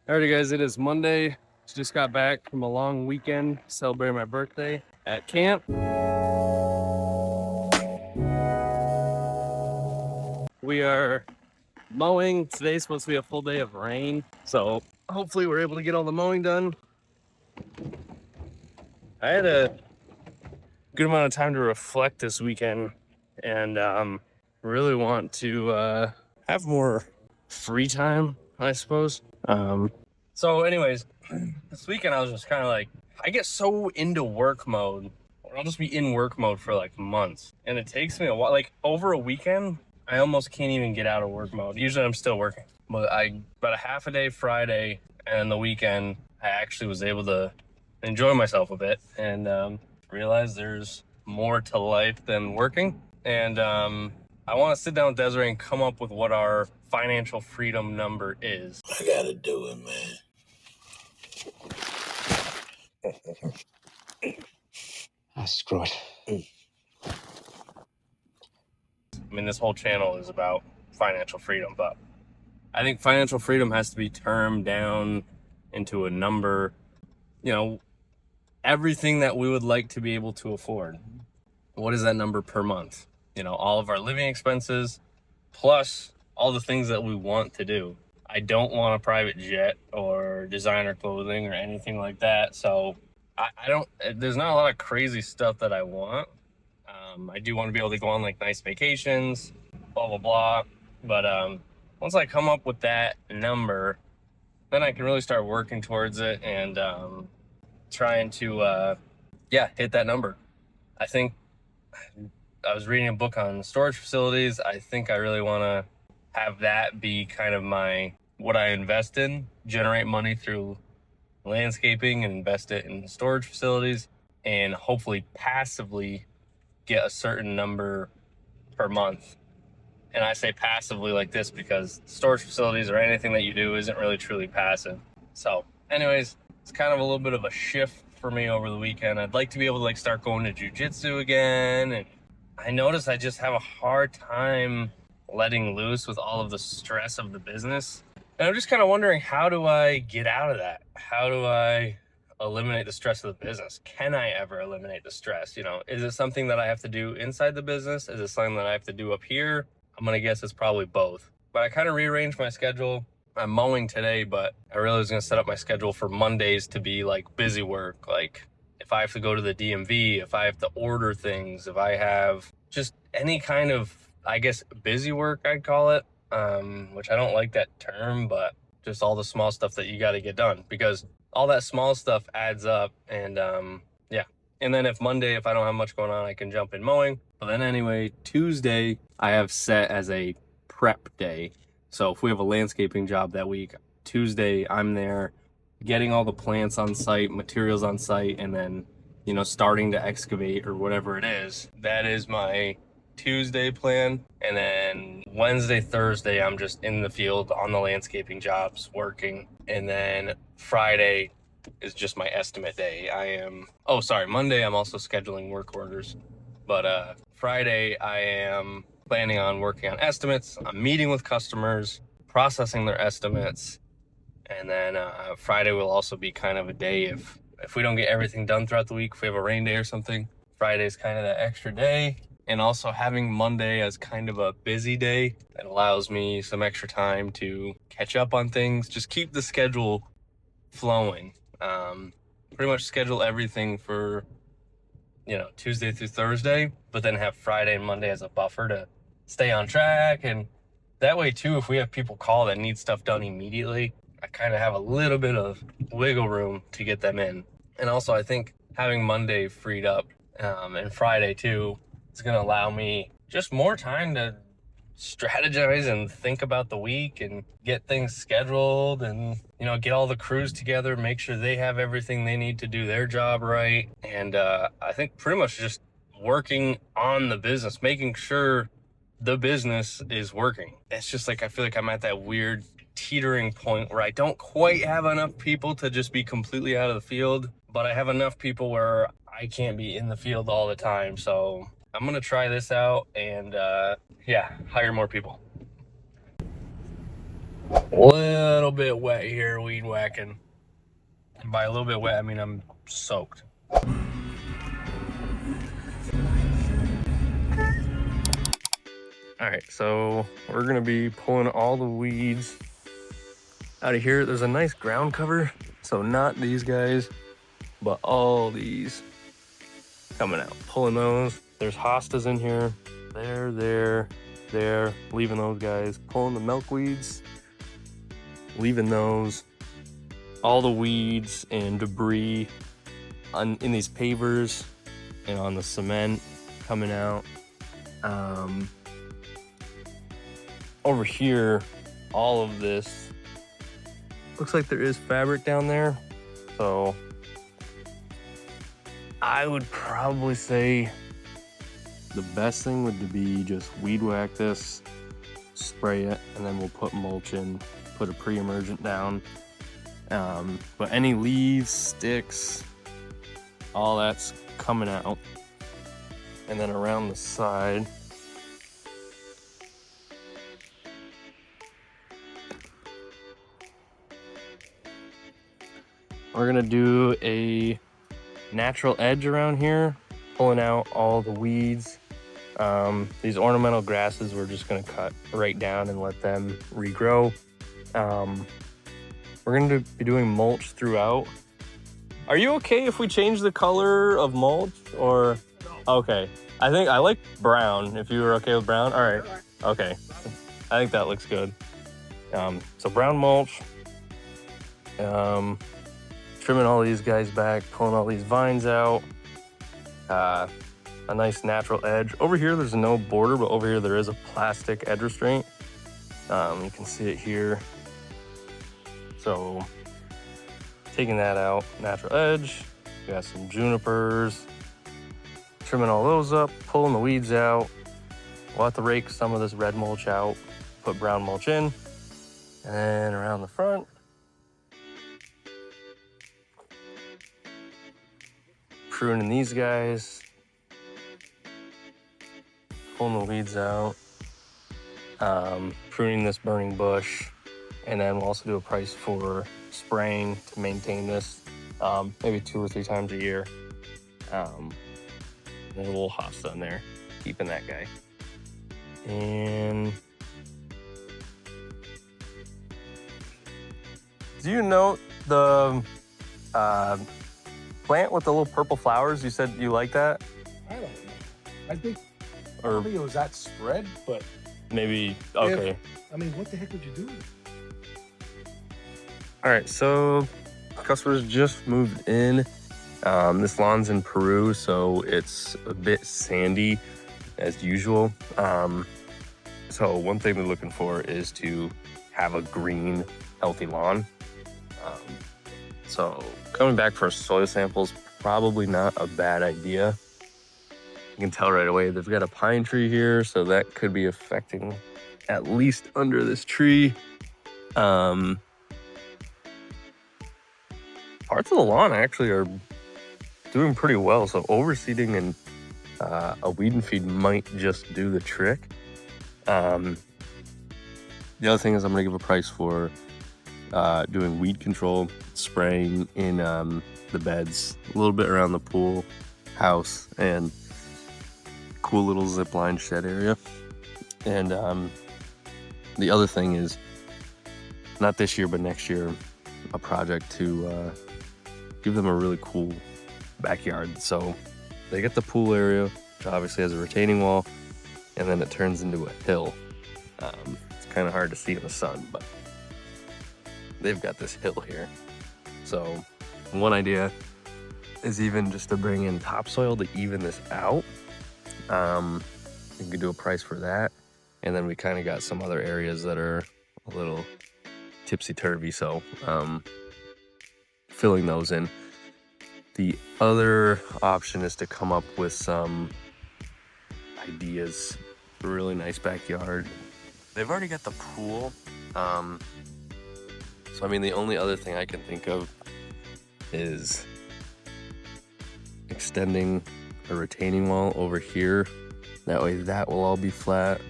Alrighty guys, it is Monday. Just got back from a long weekend celebrating my birthday at camp. We are mowing. Today's supposed to be a full day of rain, so hopefully we're able to get all the mowing done. I had a good amount of time to reflect this weekend and really want to have more free time, I suppose. So anyways, this weekend I was just kind of like, I get so into work mode, or I'll just be in work mode for like months, and it takes me a while. Like over a weekend, I almost can't even get out of work mode. Usually I'm still working, but about a half a day Friday and the weekend, I actually was able to enjoy myself a bit and realize there's more to life than working. And I want to sit down with Desiree and come up with what our financial freedom number is. I gotta do it, man. Screw it. I mean, this whole channel is about financial freedom, but I think financial freedom has to be termed down into a number, you know, everything that we would like to be able to afford. What is that number per month? You know, all of our living expenses, plus all the things that we want to do. I don't want a private jet or designer clothing or anything like that. So I don't, there's not a lot of crazy stuff that I want. I do want to be able to go on like nice vacations, blah, blah, blah. But once I come up with that number, then I can really start working towards it and trying to, hit that number. I think I was reading a book on storage facilities. I think I really want to have that be kind of what I invest in, generate money through landscaping and invest it in storage facilities, and hopefully passively get a certain number per month. And I say passively like this because storage facilities or anything that you do isn't really truly passive. So anyways, it's kind of a little bit of a shift for me over the weekend. I'd like to be able to like start going to jiu-jitsu again. And I notice I just have a hard time letting loose with all of the stress of the business. And I'm just kind of wondering, how do I get out of that? How do I eliminate the stress of the business? Can I ever eliminate the stress? You know, is it something that I have to do inside the business? Is it something that I have to do up here? I'm going to guess it's probably both. But I kind of rearranged my schedule. I'm mowing today, but I really was going to set up my schedule for Mondays to be like busy work. Like if I have to go to the DMV, if I have to order things, if I have just any kind of, I guess, busy work, I'd call it, which I don't like that term, but just all the small stuff that you got to get done, because all that small stuff adds up. And and then if Monday, if I don't have much going on, I can jump in mowing. But then anyway, Tuesday I have set as a prep day. So if we have a landscaping job that week, Tuesday I'm there getting all the plants on site, materials on site, and then, you know, starting to excavate or whatever it is. That is my Tuesday plan. And then Wednesday, Thursday, I'm just in the field on the landscaping jobs working. And then Friday is just my estimate day. Monday I'm also scheduling work orders. But Friday I am planning on working on estimates. I'm meeting with customers, processing their estimates. And then Friday will also be kind of a day if we don't get everything done throughout the week, if we have a rain day or something, Friday's kind of that extra day. And also having Monday as kind of a busy day, that allows me some extra time to catch up on things, just keep the schedule flowing. Pretty much schedule everything for, you know, Tuesday through Thursday, but then have Friday and Monday as a buffer to stay on track. And that way too, if we have people call that need stuff done immediately, I kind of have a little bit of wiggle room to get them in. And also I think having Monday freed up and Friday too, it's going to allow me just more time to strategize and think about the week and get things scheduled and, you know, get all the crews together, make sure they have everything they need to do their job right. And I think pretty much just working on the business, making sure the business is working. It's just like, I feel like I'm at that weird teetering point where I don't quite have enough people to just be completely out of the field, but I have enough people where I can't be in the field all the time. So I'm going to try this out and hire more people. Little bit wet here, weed whacking. And by a little bit wet, I mean I'm soaked. All right, so we're gonna be pulling all the weeds out of here. There's a nice ground cover, so not these guys, but all these coming out. Pulling those. There's hostas in here. There. Leaving those guys. Pulling the milkweeds. Leaving those. All the weeds and debris in these pavers and on the cement coming out. Over here, all of this looks like there is fabric down there, so I would probably say the best thing would be just weed whack this, spray it, and then we'll put mulch in, put a pre-emergent down. But any leaves, sticks, all that's coming out. And then around the side, we're gonna do a natural edge around here, pulling out all the weeds. These ornamental grasses we're just gonna cut right down and let them regrow. We're gonna be doing mulch throughout. Are you okay if we change the color of mulch or? Okay, I think I like brown, if you were okay with brown. All right, okay. I think that looks good. So brown mulch. Trimming all these guys back, pulling all these vines out. A nice natural edge. Over here, there's no border, but over here there is a plastic edge restraint. You can see it here. So taking that out, natural edge. We got some junipers. Trimming all those up, pulling the weeds out. We'll have to rake some of this red mulch out, put brown mulch in. And then around the front, pruning these guys, pulling the weeds out, pruning this burning bush, and then we'll also do a price for spraying to maintain this, maybe 2 or 3 times a year. There's a little hosta in there, keeping that guy. And do you know the plant with the little purple flowers? You said you like that? I don't know. I think it was that spread, but maybe, okay. I mean, what the heck would you do? All right, so customers just moved in. This lawn's in Peru, so it's a bit sandy as usual. So one thing they're looking for is to have a green, healthy lawn. So coming back for soil samples, probably not a bad idea. You can tell right away they've got a pine tree here, so that could be affecting at least under this tree. Parts of the lawn actually are doing pretty well, so overseeding and a weed and feed might just do the trick. The other thing is I'm gonna give a price for doing weed control, spraying in the beds, a little bit around the pool, house, and cool little zip line shed area. And the other thing is, not this year, but next year, a project to give them a really cool backyard. So they get the pool area, which obviously has a retaining wall, and then it turns into a hill. It's kind of hard to see in the sun, but they've got this hill here. So one idea is even just to bring in topsoil to even this out. You could do a price for that. And then we kind of got some other areas that are a little tipsy-turvy, so filling those in. The other option is to come up with some ideas. A really nice backyard. They've already got the pool. So I mean, the only other thing I can think of is extending a retaining wall over here. That way that will all be flat.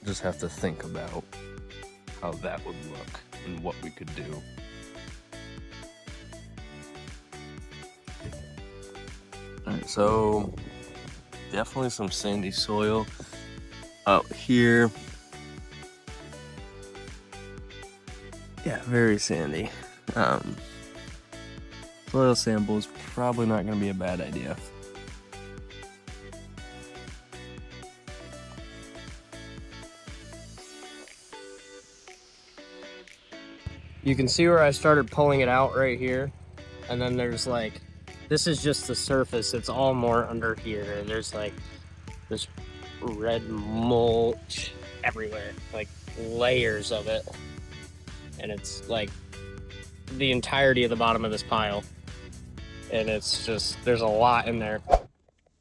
Just have to think about how that would look and what we could do. Alright, so definitely some sandy soil out here. Yeah, very sandy. Soil sample is probably not going to be a bad idea. You can see where I started pulling it out right here, and then there's like, this is just the surface. It's all more under here, and there's like this red mulch everywhere, like layers of it, and it's like the entirety of the bottom of this pile, and it's just, there's a lot in there.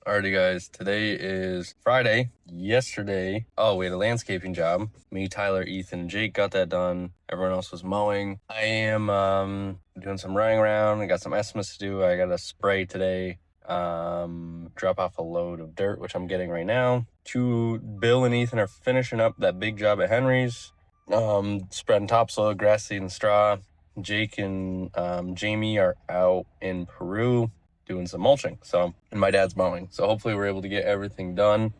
Alrighty guys, today is Friday. Yesterday, we had a landscaping job. Me, Tyler, Ethan, and Jake got that done. Everyone else was mowing. I am doing some running around. I got some estimates to do. I got to spray today. Drop off a load of dirt, which I'm getting right now. Bill and Ethan are finishing up that big job at Henry's. Spreading topsoil, grass seed, and straw. Jake and Jamie are out in Peru doing some mulching, and my dad's mowing, so hopefully we're able to get everything done